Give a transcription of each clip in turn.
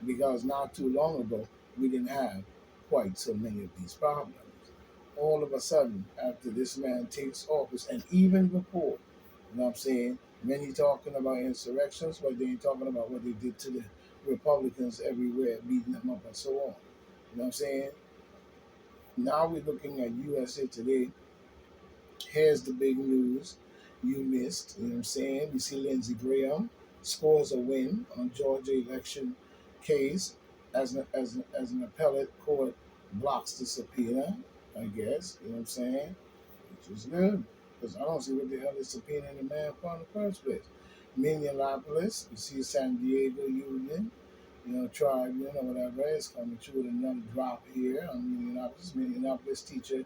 because not too long ago we didn't have quite so many of these problems. All of a sudden, after this man takes office, and even before, you know what I'm saying, many talking about insurrections, but they ain't talking about what they did to the Republicans everywhere, beating them up and so on. You know what I'm saying? Now we're looking at USA Today. Here's the big news you missed. You know what I'm saying? We see Lindsey Graham scores a win on Georgia election case as an appellate court blocks the subpoena, I guess. You know what I'm saying? Which is good. Because I don't see what the hell is subpoenaing the man for in the first place. Minneapolis, you see San Diego Union, Tribune or whatever is coming through with another drop here on Minneapolis. Minneapolis teacher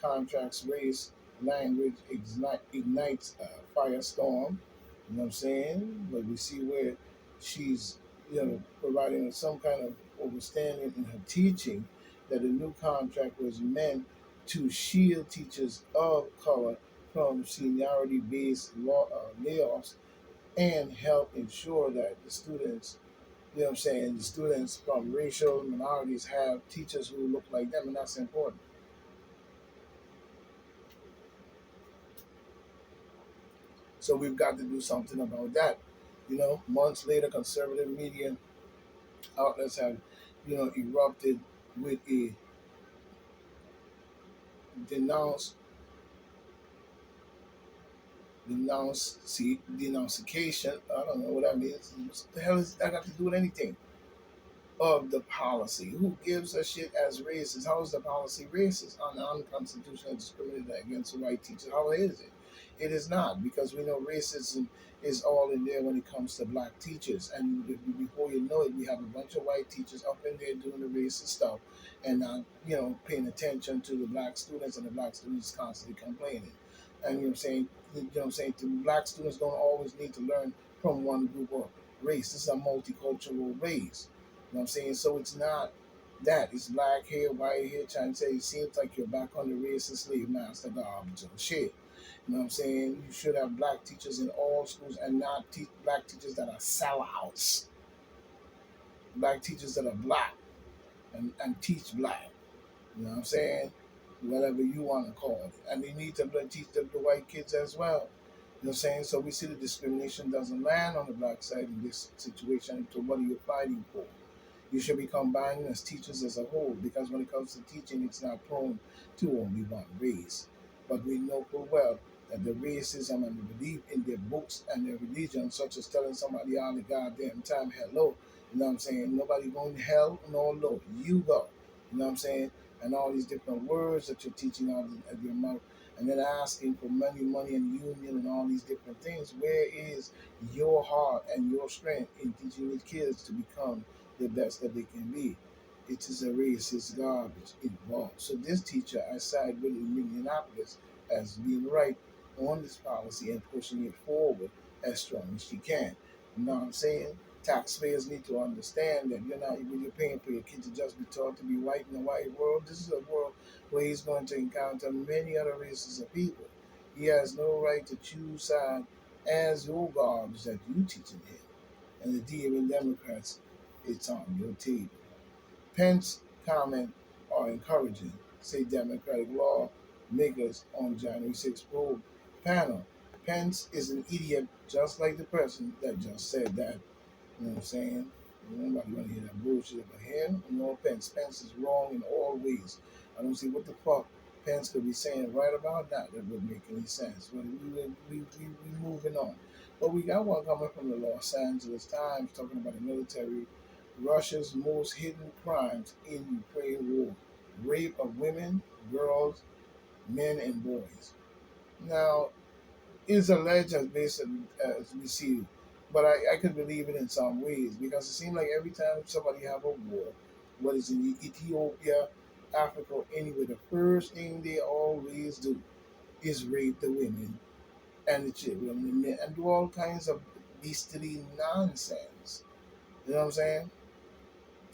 contracts race language ignites firestorm. You know what I'm saying? But we see where she's, providing some kind of understanding in her teaching that the new contract was meant to shield teachers of color from seniority-based layoffs and help ensure that the students, the students from racial minorities have teachers who look like them, and that's important. So we've got to do something about that. Months later, conservative media outlets have, erupted with a denounce, denunciation. I don't know what that means. What the hell is that got to do with anything? Of the policy. Who gives a shit as racist? How is the policy racist? Unconstitutional discrimination against white teachers. How is it? It is not, because we know racism is all in there when it comes to black teachers. And before you know it, we have a bunch of white teachers up in there doing the racist stuff and not, paying attention to the black students, and the black students constantly complaining. And the black students don't always need to learn from one group or race. This is a multicultural race. You know what I'm saying? So it's not that. It's black hair, white hair, trying to say it seems like you're back on the racist slave master garbage and shit. You know what I'm saying? You should have black teachers in all schools and not black teachers that are sellouts. Black teachers that are black and teach black. You know what I'm saying? Whatever you want to call it. And they need to teach the white kids as well. You know what I'm saying? So we see the discrimination doesn't land on the black side in this situation. So what are you fighting for? You should be combining as teachers as a whole, because when it comes to teaching, it's not prone to only one race. But we know full well that the racism and the belief in their books and their religion, such as telling somebody all the goddamn time, hello, you know what I'm saying? Nobody going to hell nor low. You go. You know what I'm saying? And all these different words that you're teaching out of your mouth, and then asking for money, and union, and all these different things. Where is your heart and your strength in teaching these kids to become the best that they can be? It is a racist garbage involved. So this teacher, I side with in Minneapolis as being right on this policy and pushing it forward as strong as she can. You know what I'm saying? Taxpayers need to understand that when you're paying for your kid to just be taught to be white in a white world, this is a world where he's going to encounter many other races of people. He has no right to choose side as your garbage that you teaching him. And the DMV Democrats, it's on your table. Pence comment are encouraging, say Democratic lawmakers on January 6th probe panel. Pence is an idiot, just like the person that just said that. You know what I'm saying? Nobody want to hear that bullshit about him. No, Pence. Pence is wrong in all ways. I don't see what the fuck Pence could be saying right about that would make any sense. But we moving on. But we got one coming from the Los Angeles Times talking about the military. Russia's most hidden crimes in Ukraine war. Rape of women, girls, men, and boys. Now, is alleged as based as we see, but I could believe it in some ways, because it seems like every time somebody have a war, whether it's in Ethiopia, Africa, or anywhere, the first thing they always do is rape the women and the children and the men and do all kinds of beastly nonsense. You know what I'm saying?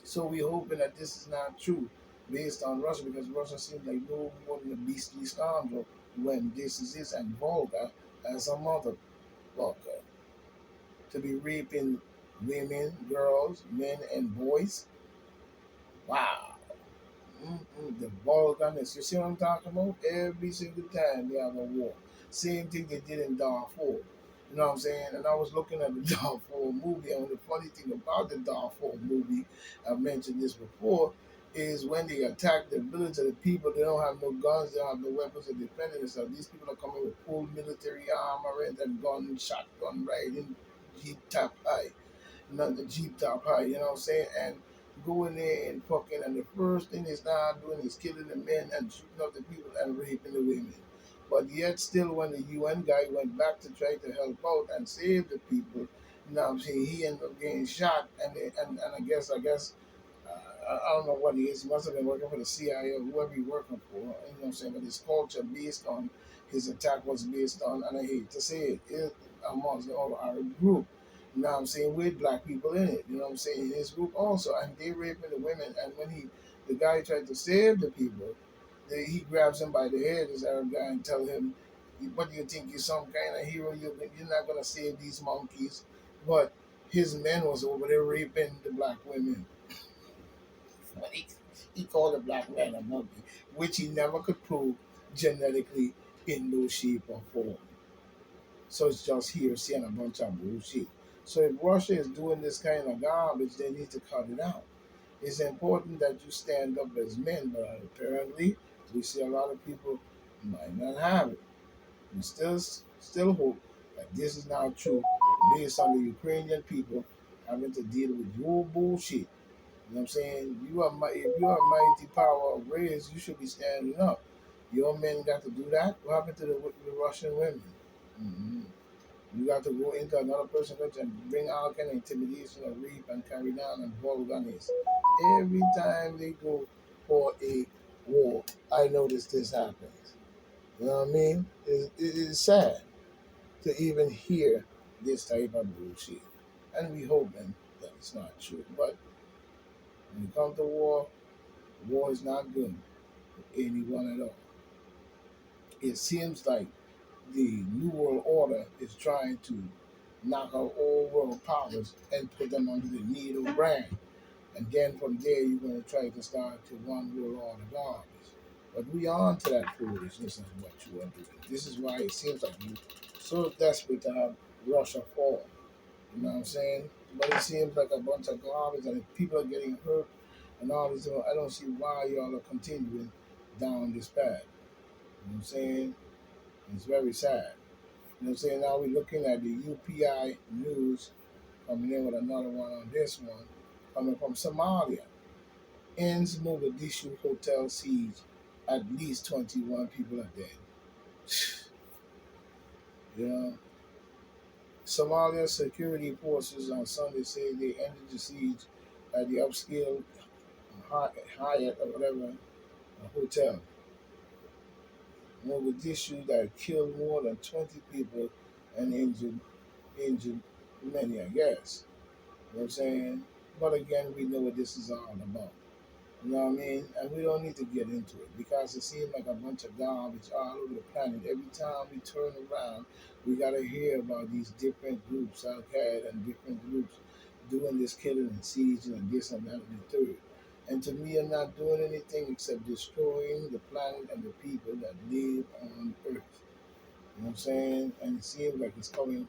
So we're hoping that this is not true based on Russia, because Russia seems like no more than a beastly scoundrel when this is this, and vulgar as a mother fucker to be raping women, girls, men, and boys. Wow. The volcanoes. You see what I'm talking about? Every single time they have a war. Same thing they did in Darfur. You know what I'm saying? And I was looking at the Darfur movie, and the funny thing about the Darfur movie, I've mentioned this before, is when they attack the village of the people, they don't have no guns, they don't have no weapons to defend themselves. These people are coming with full military armor and gun, shotgun riding, jeep top high, not the Jeep top high, you know what I'm saying? And go in there and fucking, and the first thing they start doing is killing the men and shooting up the people and raping the women. But yet, still, when the UN guy went back to try to help out and save the people, you know what I'm saying, he ended up getting shot, and I guess I don't know what he is. He must have been working for the CIA or whoever he working for. You know what I'm saying? But his culture based on his attack was based on, and I hate to say it amongst the whole Arab group. You know what I'm saying? With black people in it. You know what I'm saying? In his group also. And they raping the women. And when the guy tried to save the people, he grabs him by the head, this Arab guy, and tell him, what do you think? You're some kind of hero? You're not going to save these monkeys. But his men was over there raping the black women. But he called a black man a monkey, which he never could prove genetically in no shape or form. So it's just hearsay and a bunch of bullshit. So if Russia is doing this kind of garbage, they need to cut it out. It's important that you stand up as men, but apparently we see a lot of people might not have it. We still hope that this is not true based on the Ukrainian people having to deal with your bullshit. You know what I'm saying? If you are a mighty power of race, you should be standing up. Your men got to do that. What happened to the Russian women? Mm-hmm. You got to go into another person's country and bring all kind of intimidation and rape and carry down and vulgarize. Every time they go for a war, I notice this happens. You know what I mean? It is sad to even hear this type of bullshit. And we hoping that it's not true. But when it comes to war is not good for anyone at all. It seems like the New World Order is trying to knock out all world powers and put them under the NATO brand. And then from there, you're going to try to start to one world order garbage. But we are on to that foolishness and what you are doing. This is why it seems like you're so desperate to have Russia fall. You know what I'm saying? But it seems like a bunch of garbage and if people are getting hurt and all this. I don't see why y'all are continuing down this path. You know what I'm saying? It's very sad. You know what I'm saying? Now we're looking at the UPI news coming in with another one on this one, coming from Somalia. Ends Mogadishu hotel siege. At least 21 people are dead. You know, Somalia security forces on Sunday say they ended the siege at the upscale Hyatt or whatever hotel. Mogadishu that killed more than 20 people and injured many, I guess. You know what I'm saying? But again, we know what this is all about. You know what I mean? And we don't need to get into it because it seems like a bunch of garbage all over the planet. Every time we turn around, we got to hear about these different groups, Al Qaeda and different groups doing this killing and sieging and this and that and the third. And to me, I'm not doing anything except destroying the planet and the people that live on Earth. You know what I'm saying? And it seems like it's coming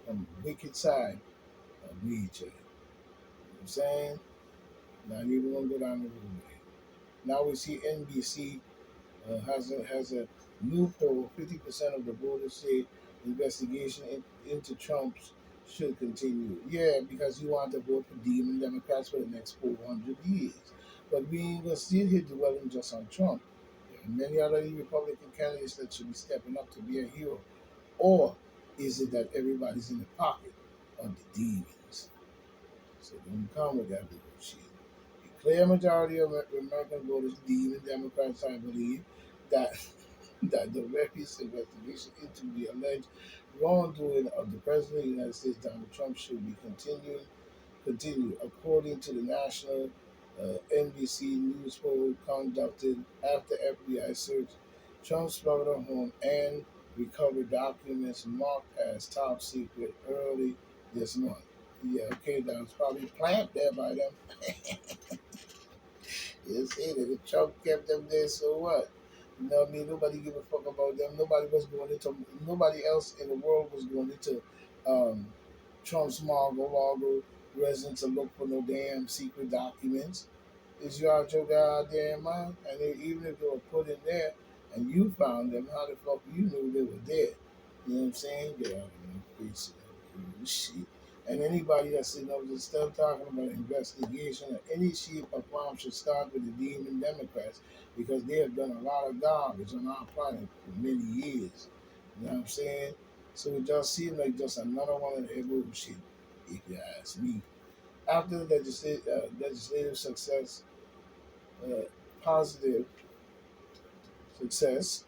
from the wicked side of nature. You know what I'm saying? Not even gonna go down the road with it. Now we see NBC has a new poll. 50% of the voters say investigation into Trump's should continue. Yeah, because you want to vote for demon Democrats for the next 400 years. But we ain't gonna sit here dwelling just on Trump. There are many other Republican candidates that should be stepping up to be a hero. Or is it that everybody's in the pocket of the demons? So don't come with that bullshit. A clear majority of American voters deem the Democrats, I believe, that that the reckless investigation into the alleged wrongdoing of the President of the United States, Donald Trump, should be continued. According to the national NBC News poll conducted after FBI searched Trump's Florida home and recovered documents marked as top secret early this month. Yeah, okay, that was probably planted there by them. You see that the Trump kept them there, so what? You know what I mean? Nobody give a fuck about them. Nobody else in the world was going into um, Trump's Mar-a-Lago residence to look for no damn secret documents. Is you out your goddamn mind? And even if they were put in there and you found them, how the fuck you knew they were dead? You know what I'm saying? Get out of my face. Shit. And anybody that's sitting over there still talking about investigation or any shape or form should start with the demon Democrats because they have done a lot of garbage on our planet for many years. You know what I'm saying? So it just seems like just another one of the bullshit, if you ask me. After the legislative success, uh, positive success,